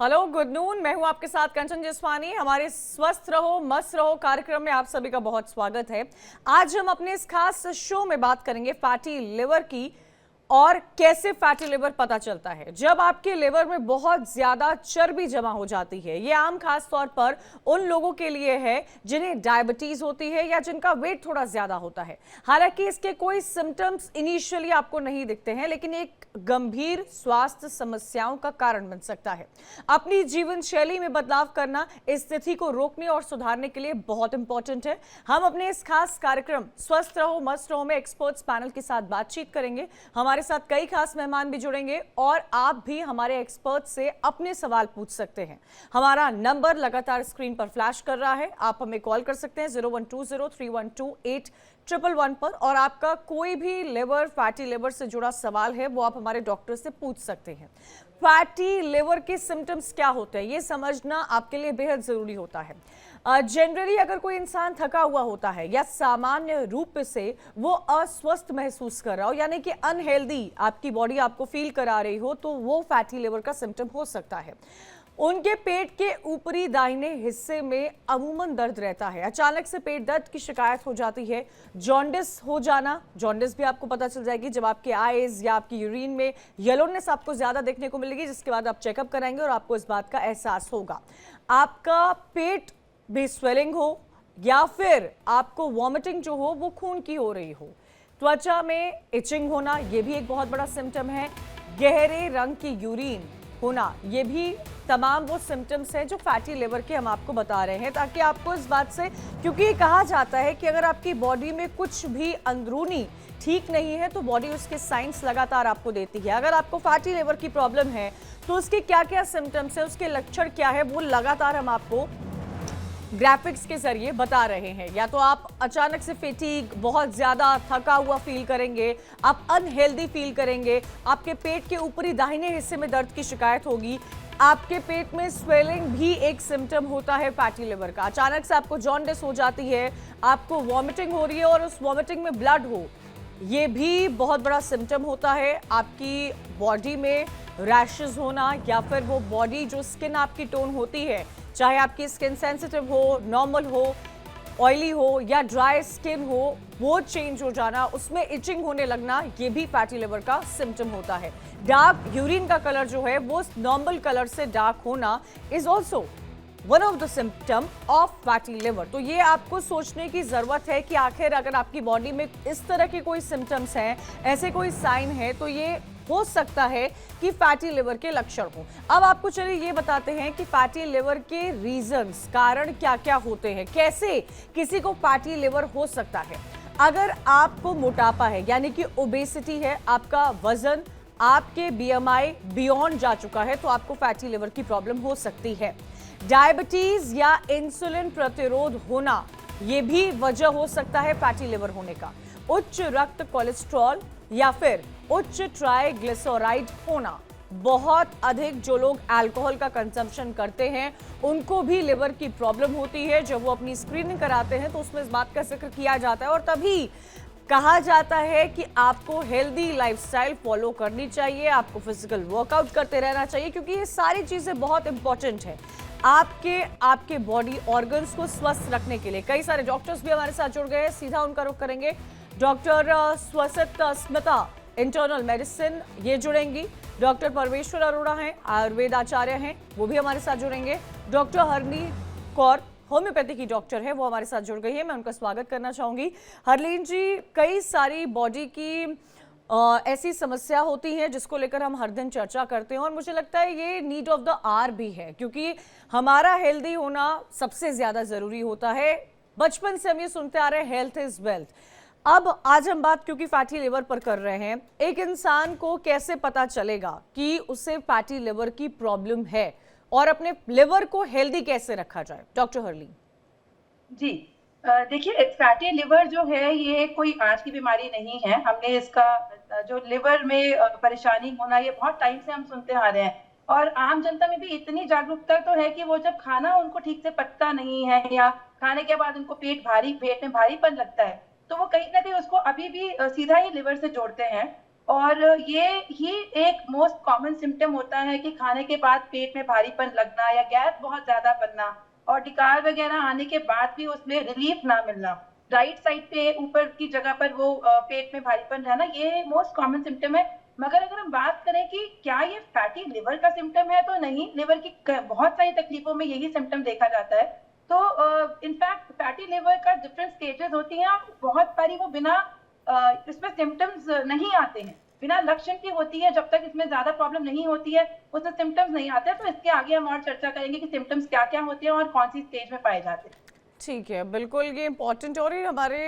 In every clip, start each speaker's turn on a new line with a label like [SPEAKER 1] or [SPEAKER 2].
[SPEAKER 1] Hello, good noon. मैं हूं आपके साथ कंचन जसवानी। हमारे स्वस्थ रहो मस्त रहो कार्यक्रम में आप सभी का बहुत स्वागत है। आज हम अपने इस खास शो में बात करेंगे फैटी लिवर की और कैसे फैटी लिवर पता चलता है। जब आपके लिवर में बहुत ज्यादा चर्बी जमा हो जाती है, ये आम खास तौर पर उन लोगों के लिए है जिन्हें डायबिटीज होती है या जिनका वेट थोड़ा ज्यादा होता है। हालांकि इसके कोई सिम्टम्स इनिशियली आपको नहीं दिखते हैं, लेकिन एक गंभीर स्वास्थ्य समस्याओं का कारण बन सकता है। अपनी जीवन शैली में बदलाव करना इस स्थिति को रोकने और सुधारने के लिए बहुत इंपॉर्टेंट है। हम अपने इस खास कार्यक्रम स्वस्थ रहो मस्त रहो में एक्सपर्ट्स पैनल के साथ बातचीत करेंगे। हमारे साथ कई खास मेहमान भी जुड़ेंगे और आप भी हमारे एक्सपर्ट से अपने सवाल पूछ सकते हैं। हमारा नंबर लगातार स्क्रीन पर फ्लैश कर रहा है। आप हमें कॉल कर सकते हैं 0120312811 पर, और आपका कोई भी लिवर फैटी लिवर से जुड़ा सवाल है वो आप हमारे डॉक्टर से पूछ सकते हैं। फैटी लिवर के सिम्टम्स क्या होते हैं ये समझना आपके लिए बेहद जरूरी होता है। जनरली अगर कोई इंसान थका हुआ होता है या सामान्य रूप से वो अस्वस्थ महसूस कर रहा हो, यानी कि अनहेल्दी आपकी बॉडी आपको फील करा रही हो, तो वो फैटी लिवर का सिम्टम हो सकता है। उनके पेट के ऊपरी दाहिने हिस्से में अमूमन दर्द रहता है। अचानक से पेट दर्द की शिकायत हो जाती है। जॉन्डिस हो जाना, जॉन्डिस भी आपको पता चल जाएगी जब आपके आईज या आपकी यूरिन में येलोनेस आपको ज्यादा देखने को मिलेगी, जिसके बाद आप चेकअप कराएंगे और आपको इस बात का एहसास होगा। आपका पेट भी स्वेलिंग हो या फिर आपको वॉमिटिंग जो हो वो खून की हो रही हो। त्वचा में इचिंग होना ये भी एक बहुत बड़ा सिम्टम है। गहरे रंग की यूरिन होना ये भी तमाम वो सिम्टम्स हैं जो फैटी लिवर के हम आपको बता रहे हैं, ताकि आपको इस बात से, क्योंकि कहा जाता है कि अगर आपकी बॉडी में कुछ भी अंदरूनी ठीक नहीं है तो बॉडी उसके साइंस लगातार आपको देती है। अगर आपको फैटी लिवर की प्रॉब्लम है तो उसके क्या क्या सिम्टम्स है, उसके लक्षण क्या है, वो लगातार हम आपको ग्राफिक्स के जरिए बता रहे हैं। या तो आप अचानक से फैटीग, बहुत ज्यादा थका हुआ फील करेंगे, आप अनहेल्दी फील करेंगे, आपके पेट के ऊपरी दाहिने हिस्से में दर्द की शिकायत होगी, आपके पेट में स्वेलिंग भी एक सिम्टम होता है फैटी लिवर का। अचानक से आपको जॉन्डिस हो जाती है, आपको वॉमिटिंग हो रही है और उस वॉमिटिंग में ब्लड हो, ये भी बहुत बड़ा सिम्टम होता है। आपकी बॉडी में रैशेस होना या फिर वो बॉडी जो स्किन आपकी टोन होती है, चाहे आपकी स्किन सेंसिटिव हो, नॉर्मल हो, ऑयली हो या ड्राई स्किन हो, वो चेंज हो जाना, उसमें इचिंग होने लगना, ये भी फैटी लिवर का सिम्टम होता है। डार्क यूरिन का कलर जो है वो नॉर्मल कलर से डार्क होना is also one of the symptom of fatty liver. तो ये आपको सोचने की जरूरत है कि आखिर अगर आपकी बॉडी में इस तरह के कोई सिम्टम्स हैं, ऐसे कोई साइन है, तो ये हो सकता है कि फैटी लिवर के लक्षण हो। अब आपको चलिए ये बताते हैं कि फैटी लिवर के रीजंस, कारण क्या क्या होते हैं, कैसे किसी को फैटी लिवर हो सकता है। अगर आपको मोटापा है, यानी कि ओबेसिटी है, आपका वजन, आपके बीएमआई बियॉन्ड जा चुका है, तो आपको फैटी लिवर की प्रॉब्लम हो सकती है। डायबिटीज या इंसुलिन प्रतिरोध होना, यह भी वजह हो सकता है फैटी लिवर होने का। उच्च रक्त कोलेस्ट्रॉल या फिर उच्च ट्राइग्लिसराइड होना, बहुत अधिक जो लोग अल्कोहल का कंजम्पशन करते हैं उनको भी लिवर की प्रॉब्लम होती है। जब वो अपनी स्क्रीनिंग कराते हैं तो उसमें इस बात का जिक्र किया जाता है और तभी कहा जाता है कि आपको हेल्दी लाइफस्टाइल फॉलो करनी चाहिए, आपको फिजिकल वर्कआउट करते रहना चाहिए, क्योंकि ये सारी चीजें बहुत इंपॉर्टेंट है आपके बॉडी ऑर्गन्स को स्वस्थ रखने के लिए। कई सारे डॉक्टर्स भी हमारे साथ जुड़ गए हैं, सीधा उनका रुख करेंगे। डॉक्टर स्वसित स्मिता, इंटरनल मेडिसिन, ये जुड़ेंगी। डॉक्टर परमेश्वर अरोड़ा हैं, आयुर्वेद आचार्य हैं, वो भी हमारे साथ जुड़ेंगे। डॉक्टर हरलीन कौर, होम्योपैथी की डॉक्टर है, वो हमारे साथ जुड़ गई है, मैं उनका स्वागत करना चाहूंगी। हरलीन जी, कई सारी बॉडी की ऐसी समस्या होती है जिसको लेकर हम हर दिन चर्चा करते हैं और मुझे लगता है ये नीड ऑफ द आवर भी है, क्योंकि हमारा हेल्दी होना सबसे ज्यादा जरूरी होता है। बचपन से हम ये सुनते आ रहे हैं, हेल्थ इज वेल्थ। अब आज हम बात क्योंकि फैटी लिवर पर कर रहे हैं, एक इंसान को कैसे पता चलेगा कि उसे फैटी लिवर की प्रॉब्लम है और अपने लिवर को हेल्दी कैसे रखा जाए, डॉक्टर हरलीन?
[SPEAKER 2] जी, देखिए, फैटी लिवर जो है ये कोई आज की बीमारी नहीं है। हमने इसका जो लिवर में परेशानी होना, ये बहुत टाइम से हम सुनते आ रहे हैं और आम जनता में भी इतनी जागरूकता तो है कि वो जब खाना उनको ठीक से पचता नहीं है या खाने के बाद उनको पेट में भारीपन लगता है, तो वो कहीं ना कहीं उसको अभी भी सीधा ही लिवर से जोड़ते हैं। और ये एक मोस्ट कॉमन सिम्टम होता है कि खाने के बाद पेट में भारीपन लगना या गैस बहुत ज्यादा बनना और डकार वगैरह आने के बाद भी उसमें रिलीफ ना मिलना, राइट साइड पे ऊपर की जगह पर वो पेट में भारीपन रहना, ये मोस्ट कॉमन सिम्टम है। मगर अगर हम बात करें कि क्या ये फैटी लिवर का सिम्टम है, तो नहीं, लिवर की बहुत सारी तकलीफों में यही सिम्टम देखा जाता है। तो इनफैक्ट फैटी लिवर का डिफरेंट स्टेजेस होती हैं, बहुत सारी वो बिना इसमें सिम्टम्स नहीं आते हैं, बिना लक्षण की होती है, जब तक इसमें ज्यादा प्रॉब्लम नहीं होती है उसमें सिम्टम्स नहीं आते। तो इसके आगे हम और चर्चा करेंगे कि सिम्टम्स क्या क्या होते हैं और कौन सी स्टेज में पाए जाते हैं।
[SPEAKER 1] ठीक है, बिल्कुल ये इम्पोर्टेंट और ये हमारे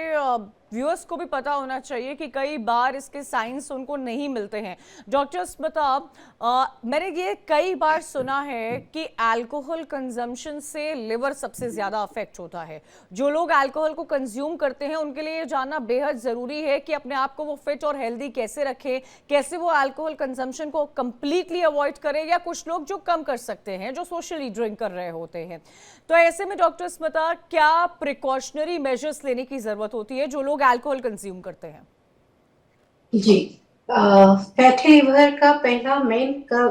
[SPEAKER 1] व्यूअर्स को भी पता होना चाहिए कि कई बार इसके साइंस उनको नहीं मिलते हैं। डॉक्टर स्मिता, मैंने ये कई बार सुना है कि अल्कोहल कंजम्पशन से लिवर सबसे ज़्यादा अफेक्ट होता है। जो लोग अल्कोहल को कंज्यूम करते हैं उनके लिए ये जानना बेहद ज़रूरी है कि अपने आप को वो फिट और हेल्दी कैसे रखें, कैसे वो अल्कोहल कंजम्पशन को कम्प्लीटली अवॉइड करें, या कुछ लोग जो कम कर सकते हैं, जो सोशली ड्रिंक कर रहे होते हैं। तो ऐसे में डॉक्टर स्मिता, क्या प्रिकॉशनरी मेजर्स लेने की ज़रूरत होती है जो लोग अल्कोहल कंज्यूम करते हैं?
[SPEAKER 3] जी, फैटी लिवर का पहला मेन का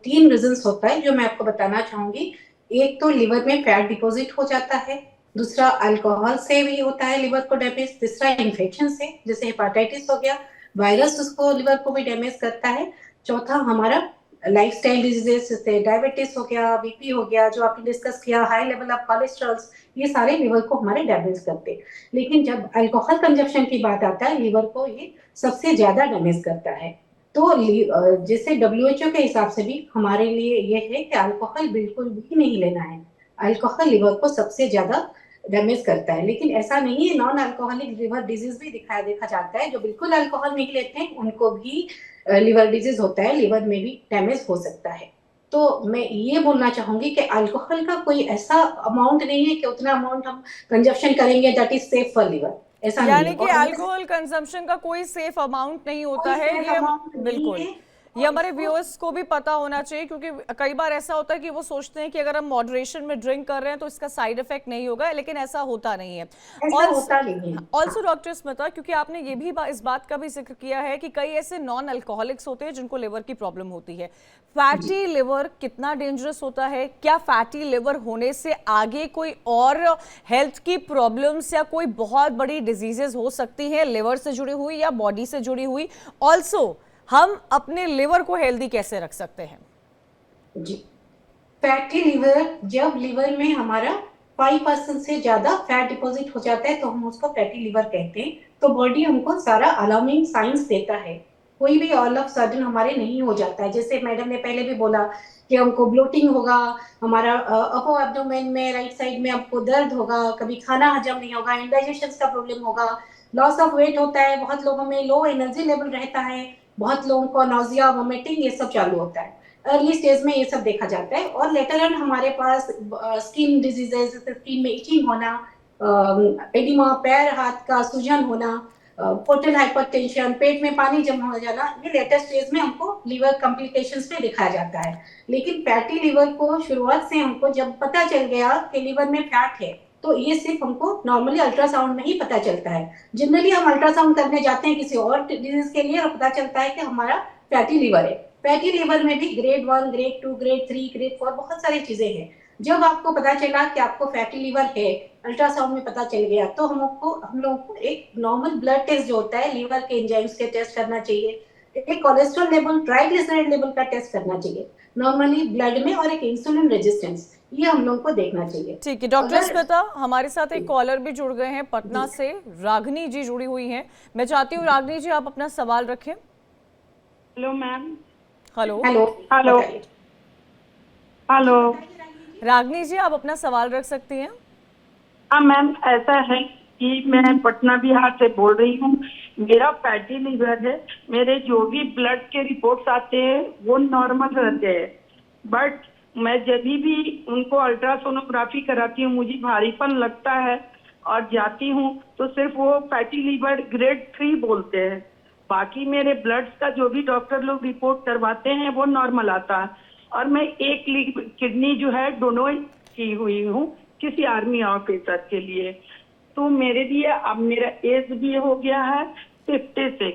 [SPEAKER 3] 3 रीजंस होता है जो मैं आपको बताना चाहूंगी। एक तो लिवर में फैट डिपॉजिट हो जाता है, दूसरा अल्कोहल से भी होता है लिवर को डैमेज, तीसरा इन्फेक्शन से जैसे हेपाटाइटिस हो गया, वायरस उसको लिवर को भी डैमेज करता है, चौथा हमारा लाइफस्टाइल डिजीजेस जैसे डायबिटीज हो गया, बीपी हो गया, जो आपने डिस्कस किया, हाई लेवल ऑफ कोलेस्ट्रॉल, ये सारे लिवर को हमारे डैमेज करते हैं। लेकिन जब अल्कोहल कंजप्शन की बात आता है, लिवर को ये सबसे ज्यादा डैमेज करता है। तो जैसे WHO के हिसाब से भी हमारे लिए ये है कि अल्कोहल बिल्कुल भी नहीं लेना है। अल्कोहल लिवर को सबसे ज्यादा डैमेज करता है, लेकिन ऐसा नहीं है, नॉन अल्कोहलिक लिवर डिजीज भी देखा जाता है। जो बिल्कुल अल्कोहल नहीं लेते हैं उनको भी लिवर डिजीज होता है, लिवर में भी डैमेज हो सकता है। तो मैं ये बोलना चाहूंगी कि अल्कोहल का कोई ऐसा अमाउंट नहीं है कि उतना अमाउंट हम कंजप्शन करेंगे that is safe for liver, ऐसा नहीं
[SPEAKER 1] यानी
[SPEAKER 3] है।
[SPEAKER 1] कि
[SPEAKER 3] और
[SPEAKER 1] अल्कोहल कंजम्पशन का कोई सेफ अमाउंट नहीं होता
[SPEAKER 3] कोई
[SPEAKER 1] है,
[SPEAKER 3] सेफ
[SPEAKER 1] ये
[SPEAKER 3] अमाउंट नहीं
[SPEAKER 1] बिल्कुल
[SPEAKER 3] है।
[SPEAKER 1] ये हमारे व्यूअर्स को भी पता होना चाहिए, क्योंकि कई बार ऐसा होता है कि वो सोचते हैं कि अगर हम मॉडरेशन में ड्रिंक कर रहे हैं तो इसका साइड इफेक्ट नहीं होगा, लेकिन ऐसा होता नहीं है।
[SPEAKER 3] ऐसा होता नहीं है।
[SPEAKER 1] ऑल्सो डॉक्टर स्मिता, क्योंकि आपने ये भी इस बात का भी जिक्र किया है कि कई ऐसे नॉन अल्कोहलिक्स होते हैं जिनको लिवर की प्रॉब्लम होती है। फैटी लिवर कितना डेंजरस होता है? क्या फैटी लिवर होने से आगे कोई और हेल्थ की प्रॉब्लम्स या कोई बहुत बड़ी डिजीजेस हो सकती हैं, लिवर से जुड़ी हुई या बॉडी से जुड़ी हुई? ऑल्सो हम अपने लिवर को हेल्दी कैसे रख सकते हैं?
[SPEAKER 3] जी, फैटी लिवर, जब लिवर में हमारा 5% से ज्यादा फैट डिपॉजिट हो जाता है तो हम उसको फैटी लिवर कहते हैं। तो बॉडी हमको सारा अलार्मिंग साइंस देता है, कोई भी ऑल ऑफ सडन हमारे नहीं हो जाता है। जैसे मैडम ने पहले भी बोला कि हमको ब्लोटिंग होगा, हमारा अपर एब्डोमेन में राइट साइड में आपको दर्द होगा, कभी खाना हजम नहीं होगा, इंडाइजेशन का प्रॉब्लम होगा, लॉस ऑफ वेट होता है, बहुत लोगों में लो एनर्जी लेवल रहता है, बहुत लोगों को नोजिया, वोमिटिंग, ये सब चालू होता है। अर्ली स्टेज में ये सब देखा जाता है। और लेटर ऑन हमारे पास स्किन डिजीजेस, स्किन में इचिंग होना, एडिमा, पैर हाथ का सूजन होना, पोर्टल हाइपरटेंशन, पेट में पानी जमा हो जाना, ये लेटेस्ट स्टेज में हमको लिवर कॉम्प्लिकेशंस में दिखाया जाता है। लेकिन फैटी लिवर को शुरुआत से हमको जब पता चल गया कि लिवर में फैट है, तो ये सिर्फ हमको नॉर्मली अल्ट्रासाउंड में ही पता चलता है। जनरली हम अल्ट्रासाउंड करने जाते हैं किसी और डिजीज के लिए और पता चलता है कि हमारा फैटी लिवर है। फैटी लिवर में भी ग्रेड 1, ग्रेड 2, ग्रेड 3, ग्रेड 4 बहुत सारी चीजें हैं। जब आपको पता चला कि आपको फैटी लिवर है, अल्ट्रासाउंड में पता चल गया, तो हम लोगों को एक नॉर्मल ब्लड टेस्ट जो होता है, लिवर के एंजाइम्स के टेस्ट करना चाहिए, एक कोलेस्ट्रॉल लेवल, ट्राइग्लिसराइड लेवल का टेस्ट करना चाहिए नॉर्मली ब्लड में, और एक इंसुलिन रेजिस्टेंस, ये हम लोग को देखना चाहिए।
[SPEAKER 1] ठीक है डॉक्टर स्मिता, हमारे साथ एक कॉलर भी जुड़ गए हैं पटना से, रागनी जी जुड़ी हुई हैं। मैं चाहती हूँ रागनी जी आप अपना सवाल रखें।
[SPEAKER 4] Hello ma'am.
[SPEAKER 1] Hello
[SPEAKER 3] hello
[SPEAKER 4] hello hello.
[SPEAKER 1] Ragini ji आप अपना सवाल रख सकती हैं।
[SPEAKER 4] हाँ मैम, ऐसा है कि मैं पटना बिहार से बोल रही हूँ। मेरा फैटी लिवर है, मेरे जो भी ब्लड के रिपोर्ट्स आते हैं वो नॉर्मल रहते हैं, बट मैं जब भी उनको अल्ट्रासोनोग्राफी कराती हूँ मुझे भारीपन लगता है और जाती हूँ तो सिर्फ वो फैटी लिवर ग्रेड 3 बोलते हैं। बाकी मेरे ब्लड्स का जो भी डॉक्टर लोग रिपोर्ट करवाते हैं वो नॉर्मल आता है। और मैं एक किडनी जो है डोनेट की हुई हूँ किसी आर्मी ऑफिसर के लिए। तो मेरे लिए अब मेरा एज भी हो गया है 56,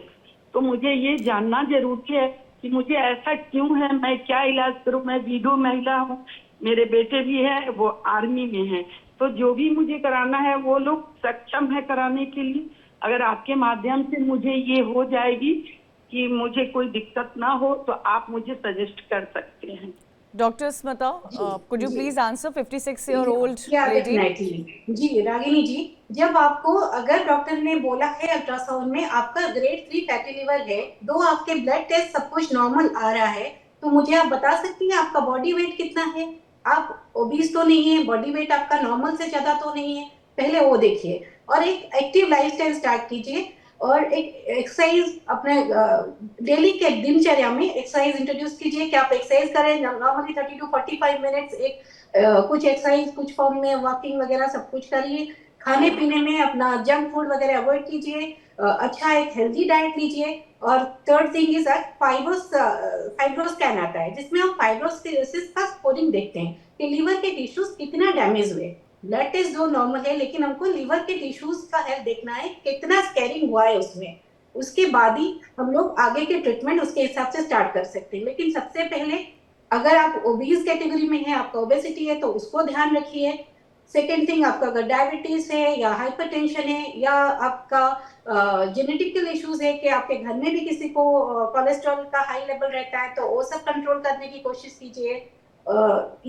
[SPEAKER 4] तो मुझे ये जानना जरूरी है कि मुझे ऐसा क्यों है, मैं क्या इलाज करूं। मैं विधवा महिला हूँ, मेरे बेटे भी है, वो आर्मी में है, तो जो भी मुझे कराना है वो लोग सक्षम है कराने के लिए। अगर आपके माध्यम से मुझे ये हो जाएगी कि मुझे कोई दिक्कत ना हो, तो आप मुझे सजेस्ट कर सकते हैं।
[SPEAKER 1] डॉक्टर स्मिता, could you
[SPEAKER 3] जी।
[SPEAKER 1] please answer 56-year-old
[SPEAKER 3] क्या
[SPEAKER 1] lady?
[SPEAKER 3] डेफिनेटली जी रागिनी जी, जब आपको अगर डॉक्टर ने बोला है अल्ट्रासाउंड में आपका ग्रेड 3 फैटी लिवर है, दो आपके ब्लड टेस्ट सब कुछ नॉर्मल आ रहा है, तो मुझे आप बता सकती हैं आपका बॉडी वेट कितना है? आप ओबीस तो नहीं है, बॉडी वेट आपका नॉर्मल से ज्यादा तो नहीं है, पहले वो देखिए और एक एक्टिव लाइफस्टाइल स्टार्ट कीजिए और एक एक्सरसाइज अपने डेली के दिनचर्या में एक्सरसाइज इंट्रोड्यूस कीजिए कि आप एक्सरसाइज करें नॉर्मली 30 to 45 मिनट्स एक कुछ एक्सरसाइज कुछ फॉर्म में वॉकिंग वगैरह सब कुछ करिए। खाने पीने में अपना जंक फूड वगैरह अवॉइड कीजिए, अच्छा एक हेल्दी डाइट लीजिए। और third thing is fibro scan आता है जिसमें हम फाइब्रोसिस का स्कोरिंग देखते हैं कि लीवर के टिश्यूज कितना डैमेज हुए। ब्लड टेस्ट जो नॉर्मल है, लेकिन हमको लीवर के टिश्यूज का हेल्थ देखना है कितना स्कैरिंग हुआ है उसमें, उसके बाद ही हम लोग आगे के ट्रीटमेंट उसके हिसाब से स्टार्ट कर सकते हैं। लेकिन सबसे पहले अगर आप ओबीज कैटेगरी में है, आपका ओबेसिटी है, तो उसको ध्यान रखिए। सेकेंड थिंग, आपका अगर डायबिटीज है या हाइपरटेंशन है या आपका जेनेटिकल इश्यूज है कि आपके घर में भी किसी को कोलेस्ट्रॉल का हाई लेवल रहता है, तो वो सब कंट्रोल करने की कोशिश कीजिए।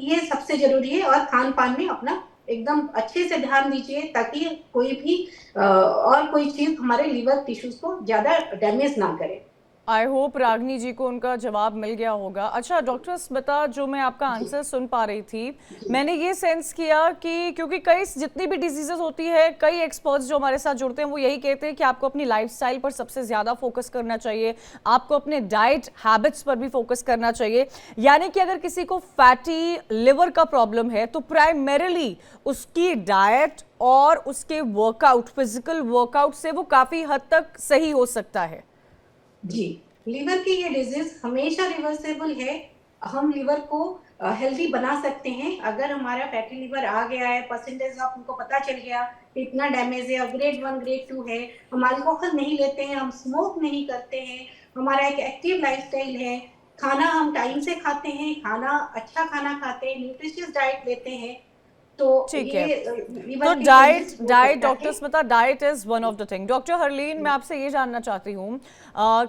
[SPEAKER 3] ये सबसे जरूरी है। और खान पान में अपना एकदम अच्छे से ध्यान दीजिए ताकि कोई भी और कोई चीज हमारे लीवर टिश्यूज को ज्यादा डैमेज ना करे।
[SPEAKER 1] आई होप रागनी जी को उनका जवाब मिल गया होगा। अच्छा डॉक्टर स्मिता, जो मैं आपका आंसर सुन पा रही थी, मैंने ये सेंस किया कि क्योंकि कई जितनी भी डिजीजेस होती है, कई एक्सपर्ट्स जो हमारे साथ जुड़ते हैं वो यही कहते हैं कि आपको अपनी लाइफस्टाइल पर सबसे ज़्यादा फोकस करना चाहिए, आपको अपने डाइट हैबिट्स पर भी फोकस करना चाहिए। यानी कि अगर किसी को फैटी लिवर का प्रॉब्लम है तो प्राइमरीली उसकी डाइट और उसके वर्कआउट, फिजिकल वर्कआउट से वो काफ़ी हद तक सही हो सकता है।
[SPEAKER 3] जी, लीवर की ये डिजीज हमेशा रिवर्सेबल है। हम लीवर को हेल्दी बना सकते हैं। अगर हमारा फैटी लिवर आ गया है, परसेंटेज ऑफ हमको पता चल गया इतना डैमेज है और ग्रेड 1 ग्रेड 2 है, हम अल्कोहल नहीं लेते हैं, हम स्मोक नहीं करते हैं, हमारा एक एक्टिव लाइफस्टाइल है, खाना हम टाइम से खाते हैं, खाना अच्छा खाना खाते हैं, न्यूट्रिशियस डाइट लेते हैं, तो
[SPEAKER 1] ठीक है।
[SPEAKER 3] लीवर
[SPEAKER 1] तो
[SPEAKER 3] की
[SPEAKER 1] डाइट
[SPEAKER 3] disease हो
[SPEAKER 1] डाइट
[SPEAKER 3] सकता
[SPEAKER 1] डॉक्टर
[SPEAKER 3] है।
[SPEAKER 1] Smita, diet is one of the thing. Doctor Harleen, मैं आपसे ये जानना चाहती हूँ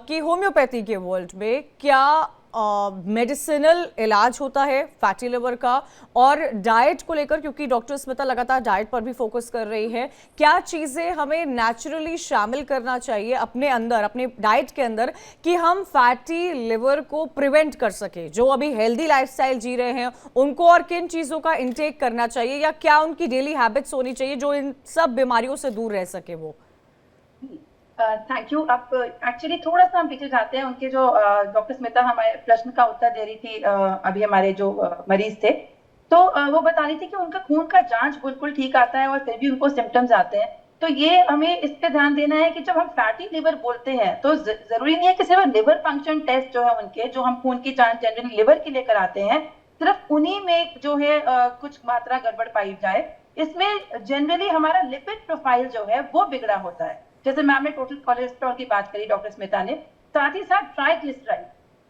[SPEAKER 1] कि होम्योपैथी के वर्ल्ड में क्या मेडिसिनल इलाज होता है फैटी लिवर का, और डाइट को लेकर, क्योंकि डॉक्टर स्मिता लगातार डाइट पर भी फोकस कर रही है, क्या चीज़ें हमें नेचुरली शामिल करना चाहिए अपने अंदर, अपने डाइट के अंदर, कि हम फैटी लिवर को प्रिवेंट कर सके? जो अभी हेल्दी लाइफस्टाइल जी रहे हैं उनको और किन चीज़ों का इंटेक करना चाहिए, या क्या उनकी डेली हैबिट्स होनी चाहिए जो इन सब बीमारियों से दूर रह सके वो?
[SPEAKER 2] Thank you. अब एक्चुअली थोड़ा सा हम पीछे जाते हैं। उनके जो डॉक्टर स्मिता हमारे प्रश्न का उत्तर दे रही थी, अभी हमारे जो मरीज थे, तो वो बता रही थी कि उनका खून का जांच बिल्कुल ठीक आता है और फिर भी उनको सिम्टम्स आते हैं। तो ये हमें इस पे ध्यान देना है कि जब हम फैटी लिवर बोलते हैं तो जरूरी नहीं है कि सिर्फ लिवर फंक्शन टेस्ट जो है उनके, जो हम खून की जांच जनरली लिवर के लिए कराते हैं, सिर्फ उन्हीं में जो है कुछ मात्रा गड़बड़ पाई जाए। इसमें जनरली हमारा लिपिड प्रोफाइल जो है वो बिगड़ा होता है। जैसे मैम ने टोटल कोलेस्ट्रॉल की बात करी, डॉक्टर स्मिता ने, साथ ही साथ ट्राइग्लिसराइड,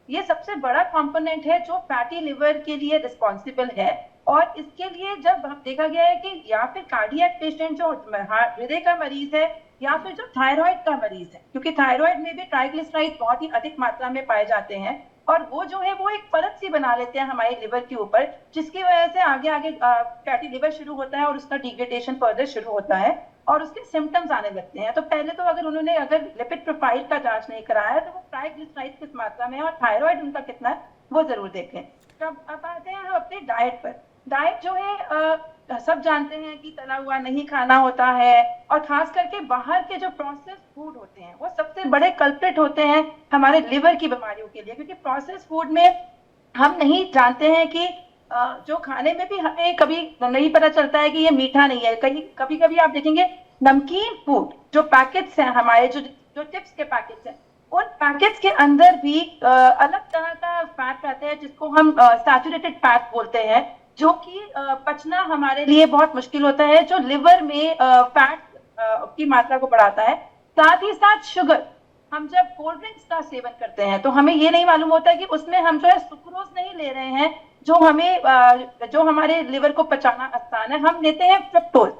[SPEAKER 2] ये सबसे बड़ा कंपोनेंट है जो फैटी लिवर के लिए रिस्पॉन्सिबल है। और इसके लिए जब देखा गया है कि या फिर कार्डियक पेशेंट जो हृदय का मरीज है या फिर जो थायराइड का मरीज है, क्योंकि थायराइड में भी ट्राइग्लिसराइड बहुत ही अधिक मात्रा में पाए जाते हैं और वो जो है वो एक परत सी बना लेते हैं हमारे लिवर के ऊपर, जिसकी वजह से आगे आगे फैटी लिवर शुरू होता है और उसका डिग्रेडेशन फर्दर शुरू होता है और उसके सिम्टम्स आने लगते हैं। तो पहले तो अगर उन्होंने लिपिड प्रोफाइल का जांच नहीं कराया है तो वो ट्राइग्लिसराइड किस मात्रा में है और थायराइड उनका कितना है वो जरूर देखें। अब आते हैं हम अपने डाइट पर। डाइट जो है सब जानते हैं कि तला हुआ नहीं खाना होता है और खास करके बाहर के जो प्रोसेस फूड होते हैं वो सबसे बड़े कल्प्रिट होते हैं हमारे लिवर की बीमारियों के लिए, क्योंकि प्रोसेस फूड में हम नहीं जानते हैं कि जो खाने में भी हमें कभी नहीं पता चलता है कि ये मीठा नहीं है। कभी कभी आप देखेंगे नमकीन फूड जो पैकेट्स हैं हमारे, जो चिप्स के पैकेट्स हैं, उन पैकेट्स के अंदर भी अलग तरह का फैट रहता है जिसको हम सैचुरेटेड फैट बोलते हैं, जो कि पचना हमारे लिए बहुत मुश्किल होता है, जो लिवर में फैट की मात्रा को बढ़ाता है। साथ ही साथ शुगर, हम जब कोल्ड ड्रिंक्स का सेवन करते हैं तो हमें ये नहीं मालूम होता कि उसमें हम जो है सुक्रोज नहीं ले रहे हैं, जो हमारे लिवर को पचाना आसान है, हम लेते हैं फ्रक्टोज।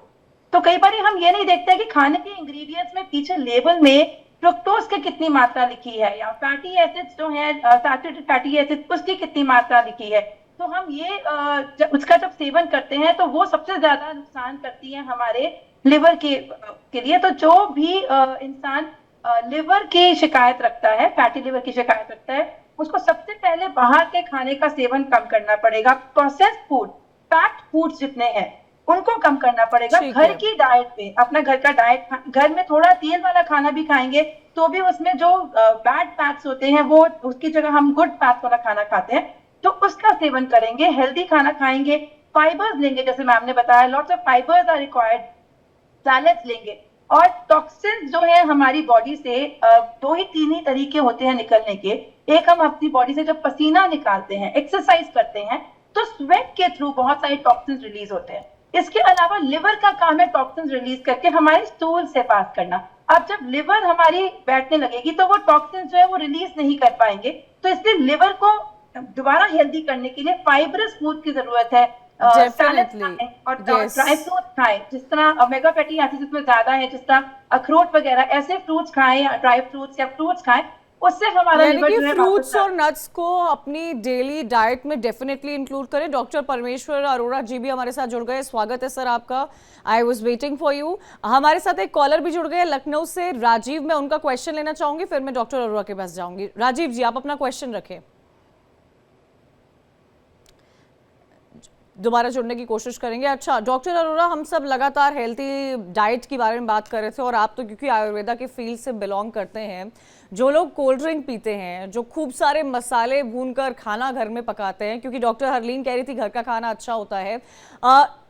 [SPEAKER 2] तो कई बार हम ये नहीं देखते कि खाने के इंग्रेडिएंट्स में पीछे लेबल में फ्रक्टोज की कितनी मात्रा लिखी है, या फैटी एसिड्स जो है सैचुरेटेड फैटी एसिड्स उसकी कितनी मात्रा लिखी है। तो हम ये उसका जब सेवन करते हैं तो वो सबसे ज्यादा नुकसान करती है हमारे लिवर के लिए। तो जो भी इंसान लिवर की शिकायत रखता है, फैटी लिवर की शिकायत रखता है, उसको सबसे पहले बाहर के खाने का सेवन कम करना पड़ेगा। प्रोसेस्ड फूड, पैक्ड फूड्स जितने हैं उनको कम करना पड़ेगा। घर की डाइट पे, अपना घर का डाइट, घर में थोड़ा तेल वाला खाना भी खाएंगे तो भी उसमें जो बैड फैट्स होते हैं वो उसकी जगह हम गुड फैट्स वाला खाना खाते हैं, तो उसका सेवन करेंगे। हेल्दी खाना खाएंगे, फाइबर्स लेंगे, जैसे मैम ने बताया lots of fibres are required, salads लेंगे। और टॉक्सिन्स जो है हमारी बॉडी से 2 ही तरीके होते हैं निकलने के। एक, हम अपनी बॉडी से जब पसीना निकालते हैं, एक्सरसाइज करते हैं, तो स्वेट के थ्रू बहुत सारे टॉक्सिन्स रिलीज होते हैं। इसके अलावा लिवर का काम है टॉक्सिन्स रिलीज करके हमारे स्टूल से पास करना। अब जब लिवर हमारी बैठने लगेगी तो वो टॉक्सिन्स जो है वो रिलीज नहीं कर पाएंगे। तो इसलिए लिवर को दोबारा हेल्दी करने के लिए फाइबरस फूड की जरूरत है।
[SPEAKER 1] Definitely.
[SPEAKER 2] और ड्राई फ्रूट खाएं, जिस तरह ओमेगा फैटी एसिड्स में ज्यादा है, जिस तरह अखरोट वगैरह, ऐसे फ्रूट्स खाएं या ड्राई फ्रूट्स या फ्रूट्स खाएं, उससे हमारा लिवर जो है
[SPEAKER 1] फ्रूट्स और नट्स को अपनी डेली डाइट में डेफिनेटली इंक्लूड करें। डॉक्टर परमेश्वर अरोड़ा जी भी हमारे साथ जुड़ गए, स्वागत है सर आपका। I was waiting for you. हमारे साथ एक कॉलर भी जुड़ गए लखनऊ से, राजीव। मैं उनका क्वेश्चन लेना चाहूंगी, फिर मैं डॉक्टर अरोड़ा के पास जाऊंगी। राजीव जी, आप अपना क्वेश्चन रखें। दोबारा जुड़ने की कोशिश करेंगे। अच्छा डॉक्टर अरोड़ा, हम सब लगातार हेल्थी डाइट के बारे में बात कर रहे थे, और आप तो क्योंकि आयुर्वेदा के फील्ड से बिलोंग करते हैं, जो लोग कोल्ड ड्रिंक पीते हैं, जो खूब सारे मसाले भूनकर खाना घर में पकाते हैं, क्योंकि डॉक्टर हरलीन कह रही थी घर का खाना अच्छा होता है,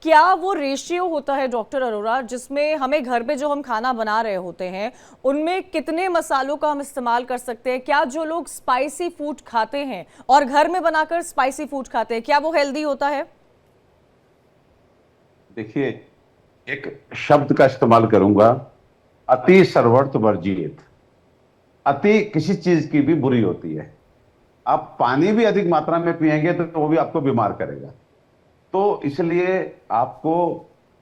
[SPEAKER 1] क्या वो रेशियो होता है डॉक्टर अरोड़ा जिसमें हमें घर पे जो हम खाना बना रहे होते हैं उनमें कितने मसालों का हम इस्तेमाल कर सकते हैं? क्या जो लोग स्पाइसी फूड खाते हैं और घर में बनाकर स्पाइसी फूड खाते हैं, क्या वो हेल्दी होता है?
[SPEAKER 5] देखिए, एक शब्द का इस्तेमाल करूंगा, अति सर्वत्र वर्जित। अति किसी चीज की भी बुरी होती है। आप पानी भी अधिक मात्रा में पिएंगे तो वो भी आपको बीमार करेगा। तो इसलिए आपको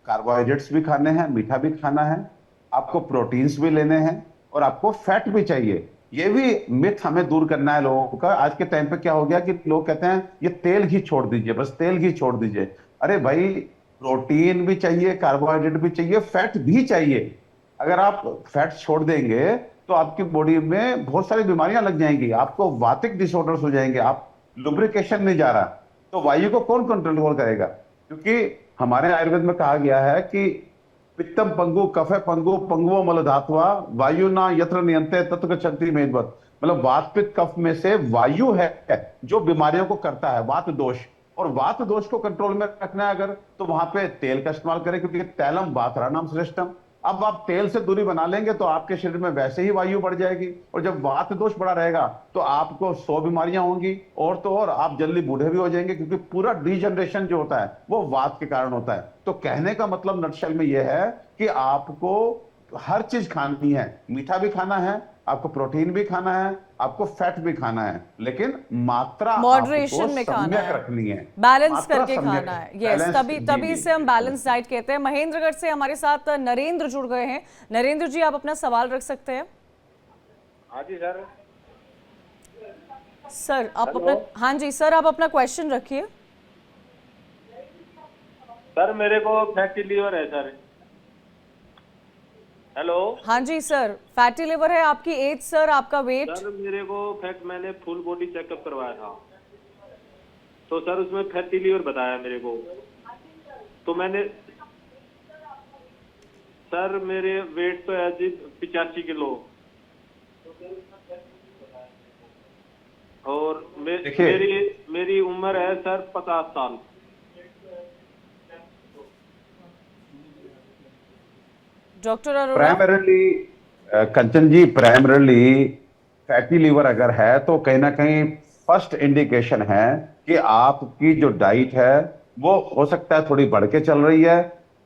[SPEAKER 5] कार्बोहाइड्रेट्स भी खाने हैं, मीठा भी खाना है, आपको प्रोटीन्स भी लेने हैं, और आपको फैट भी चाहिए। ये भी मिथ हमें दूर करना है लोगों का। आज के टाइम पे क्या हो गया कि लोग कहते हैं ये तेल घी छोड़ दीजिए, बस तेल घी छोड़ दीजिए। अरे भाई, प्रोटीन भी चाहिए, कार्बोहाइड्रेट भी चाहिए, फैट भी चाहिए। अगर आप फैट छोड़ देंगे तो आपकी बॉडी में बहुत सारी बीमारियां लग जाएंगी, आपको वातिक डिसऑर्डर्स हो जाएंगे, आप लुब्रिकेशन नहीं जा रहा, तो वायु को कौन कंट्रोल करेगा? क्योंकि हमारे आयुर्वेद में कहा गया है कि पित्तम पंगु कफे पंगु पंगुओ मल धातुआ वायु ना यत्र नियंत्रे तत्र गच्छन्ति मेदवत्। मतलब वात पित्त कफ में से वायु है जो बीमारियों को करता है, वात दोष। और वात दोष को कंट्रोल में रखना है अगर, तो वहां पे तेल का इस्तेमाल करें, क्योंकि तैलम वातराणाम श्रेष्ठम। अब आप तेल से दूरी बना लेंगे तो आपके शरीर में वैसे ही वायु बढ़ जाएगी, और जब वात दोष बढ़ा रहेगा तो आपको 100 बीमारियां होंगी, और तो और आप जल्दी बूढ़े भी हो जाएंगे, क्योंकि पूरा डिजनरेशन जो होता है वो वात के कारण होता है। तो कहने का मतलब नटशेल में यह है कि आपको हर चीज खानी है, मीठा भी खाना है, आपको प्रोटीन भी खाना है, आपको फैट भी खाना है, लेकिन मात्रा
[SPEAKER 1] मॉडरेशन में खाना है,
[SPEAKER 5] रखनी है,
[SPEAKER 1] बैलेंस करके खाना है। यस, तभी इसे हम बैलेंस डाइट कहते हैं। महेंद्रगढ़ से हमारे साथ नरेंद्र जुड़ गए हैं। नरेंद्र जी, आप अपना सवाल रख सकते हैं।
[SPEAKER 6] हाँ जी सर।
[SPEAKER 1] सर आप अपना, हाँ जी सर, आप अपना क्वेश्चन रखिए।
[SPEAKER 6] सर मेरे को फैटी लीवर है सर। हेलो।
[SPEAKER 1] हाँ जी सर, फैटी लिवर है। आपकी एज सर, आपका वेट?
[SPEAKER 6] सर मेरे को मैंने फुल बॉडी चेकअप करवाया था, तो सर उसमें फैटी लीवर बताया मेरे को। तो मैंने सर, मेरे वेट तो है जी 85 किलो, और मेरी उम्र है सर 50 साल।
[SPEAKER 1] डॉक्टर अरोड़ा,
[SPEAKER 5] प्राइमरीली कंचन जी, प्राइमरीली फैटी लीवर अगर है तो कहीं ना कहीं फर्स्ट इंडिकेशन है कि आपकी जो डाइट है वो हो सकता है थोड़ी बढ़ के चल रही है,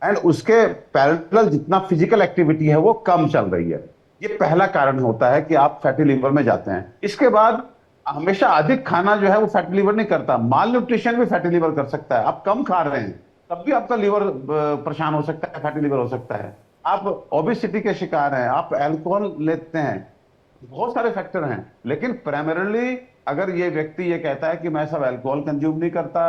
[SPEAKER 5] एंड उसके पैरेलल जितना फिजिकल एक्टिविटी है वो कम चल रही है। ये पहला कारण होता है कि आप फैटी लिवर में जाते हैं। इसके बाद हमेशा अधिक खाना जो है वो फैटी लिवर नहीं करता, माल न्यूट्रिशन भी फैटी लिवर कर सकता है। आप कम खा रहे हैं तब भी आपका लिवर परेशान हो सकता है, फैटी लिवर हो सकता है। आप ओबेसिटी के शिकार हैं, आप अल्कोहल लेते हैं, बहुत सारे फैक्टर हैं। लेकिन प्राइमरीली अगर ये व्यक्ति ये कहता है कि मैं सब अल्कोहल कंज्यूम नहीं करता,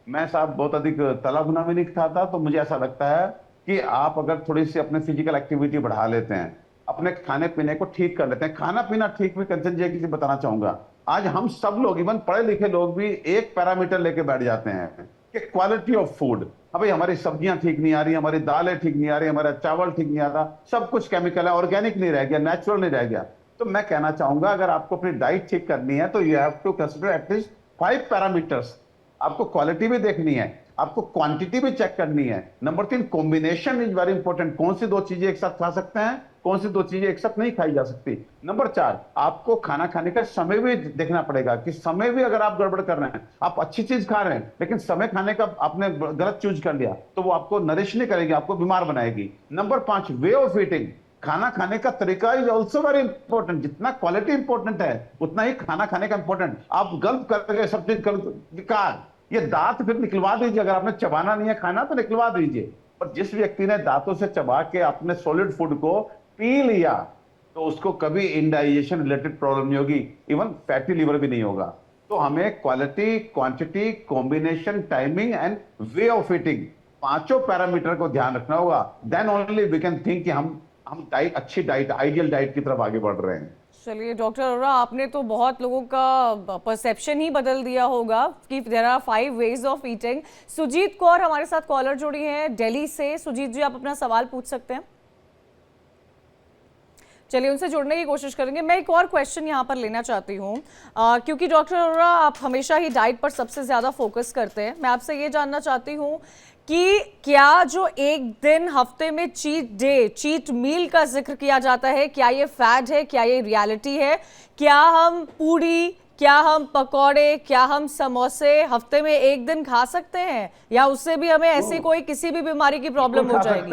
[SPEAKER 5] मैं साहब बहुत अधिक तला भुना भी नहीं खाता, तो मुझे ऐसा लगता है कि आप अगर थोड़ी सी अपने फिजिकल एक्टिविटी बढ़ा लेते हैं, अपने खाने पीने को ठीक कर लेते हैं। खाना पीना ठीक भी कंचन जी की बताना चाहूंगा, आज हम सब लोग इवन पढ़े लिखे लोग भी एक पैरामीटर लेके बैठ जाते हैं कि क्वालिटी ऑफ फूड। हाँ भाई, हमारी सब्जियां ठीक नहीं आ रही, हमारी दालें ठीक नहीं आ रही, हमारा चावल ठीक नहीं आ रहा, सब कुछ केमिकल है, ऑर्गेनिक नहीं रह गया, नेचुरल नहीं रह गया। तो मैं कहना चाहूंगा अगर आपको अपनी डाइट ठीक करनी है तो you have to consider at least 5 parameters. आपको क्वालिटी भी देखनी है, आपको क्वांटिटी भी चेक करनी है। Number 3, combination is very important. कौन सी दो चीजें एक साथ खा सकते हैं, कौन सी दो चीजें एक साथ नहीं खाई जा सकती। नंबर 4, आपको खाना खाने का समय भी देखना पड़ेगा कि समय भी अगर आप गड़बड़ कर रहे हैं, आप अच्छी चीज खा रहे हैं लेकिन समय खाने का आपने गलत चूज कर लिया, तो वो आपको नरिश नहीं करेगी, आपको बीमार बनाएगी। Number 5, way of eating. खाना खाने का तरीका इज ऑल्सो वेरी इंपॉर्टेंट। जितना क्वालिटी इंपॉर्टेंट है उतना ही खाना खाने का इंपॉर्टेंट। आप गल्प करके सब चीज कर विकार, ये दांत फिर निकलवा दीजिए। अगर आपने चबाना नहीं है खाना तो निकलवा दीजिए। और जिस व्यक्ति ने दांतों से चबा के अपने सॉलिड फूड को पी लिया तो उसको कभी इंडाइजेशन रिलेटेड प्रॉब्लम नहीं होगी, इवन फैटी लिवर भी नहीं होगा। तो हमें quality, quantity, combination, timing and way of eating, 5 parameter को ध्यान रखना होगा। Then only we can think कि हम डाइट, अच्छी डाइट, आइडियल डाइट की तरफ आगे बढ़ रहे हैं।
[SPEAKER 1] चलिए डॉक्टर अरोड़ा, आपने तो बहुत लोगों का परसेप्शन ही बदल दिया होगा कि there are 5 ways of eating. Sujit Kaur हमारे साथ कॉलर जुड़ी हैं दिल्ली से। सुजीत जी, आप अपना सवाल पूछ सकते हैं। चलिए उनसे जुड़ने की कोशिश करेंगे। मैं एक और क्वेश्चन यहाँ पर लेना चाहती हूँ, क्योंकि डॉक्टर अरोड़ा आप हमेशा ही डाइट पर सबसे ज़्यादा फोकस करते हैं। मैं आपसे ये जानना चाहती हूँ कि क्या जो एक दिन हफ्ते में चीट डे, चीट मील का जिक्र किया जाता है, क्या ये फैड है, क्या ये रियलिटी है? क्या हम पूरी, क्या हम पकौड़े, क्या हम समोसे हफ्ते में एक दिन खा सकते हैं, या उससे भी हमें ऐसी कोई किसी भी बीमारी की प्रॉब्लम हो जाएगी?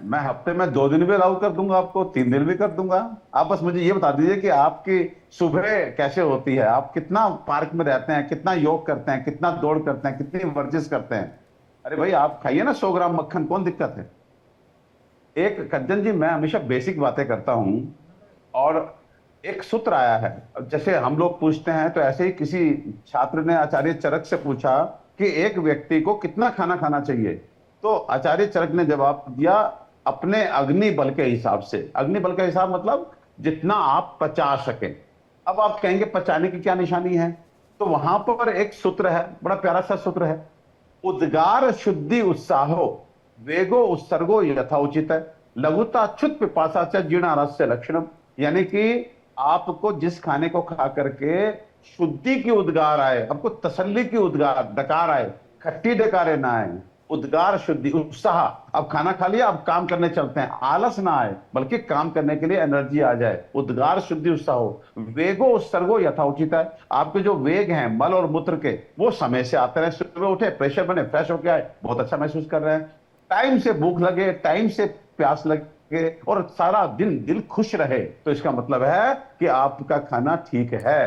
[SPEAKER 5] मैं हफ्ते में 2 दिन भी अलाउ कर दूंगा आपको, 3 दिन भी कर दूंगा। आप बस मुझे ये बता दीजिए कि आपकी सुबह कैसे होती है, आप कितना पार्क में रहते हैं, कितना योग करते हैं, कितना दौड़ करते हैं, कितनी वर्जिश करते हैं। अरे भाई, आप खाइए ना 100 ग्राम मक्खन, कौन दिक्कत है? एक कंचन जी, मैं हमेशा बेसिक बातें करता हूं और एक सूत्र आया है, जैसे हम लोग पूछते हैं तो ऐसे ही किसी छात्र ने आचार्य चरक से पूछा कि एक व्यक्ति को कितना खाना खाना चाहिए, तो आचार्य चरक ने जवाब दिया अपने अग्नि बल के हिसाब से। अग्नि बल का हिसाब मतलब जितना आप पचा सके। अब आप कहेंगे पचाने की क्या निशानी है, तो वहां पर एक सूत्र है, बड़ा प्यारा सा सूत्र है, उद्गार शुद्धि उत्साहो वेगो उत्सर्गो यथाउचित है लघुता च्युत पिपासा च जीर्णारस्य लक्षणम। यानी कि आपको जिस खाने को खा करके शुद्धि की उद्गार आए, आपको तसल्ली की उद्गार, डकार आए, खट्टी डकारे ना आए, उद्गार शुद्धि उत्साह, अब खाना खा लिया, अब काम करने चलते हैं, आलस ना आए बल्कि काम करने के लिए एनर्जी आ जाए, उद्गार शुद्धि उत्साह हो। वेगो उत्सर्गो यथाउचित है, आपके जो वेग हैं मल और मूत्र के वो समय से आते रहे। सुबह उठे, प्रेशर बने, फ्रेश होके आए, बहुत अच्छा महसूस कर रहे हैं। टाइम से भूख लगे, टाइम से प्यास लगे और सारा दिन दिल खुश रहे, तो इसका मतलब है कि आपका खाना ठीक है।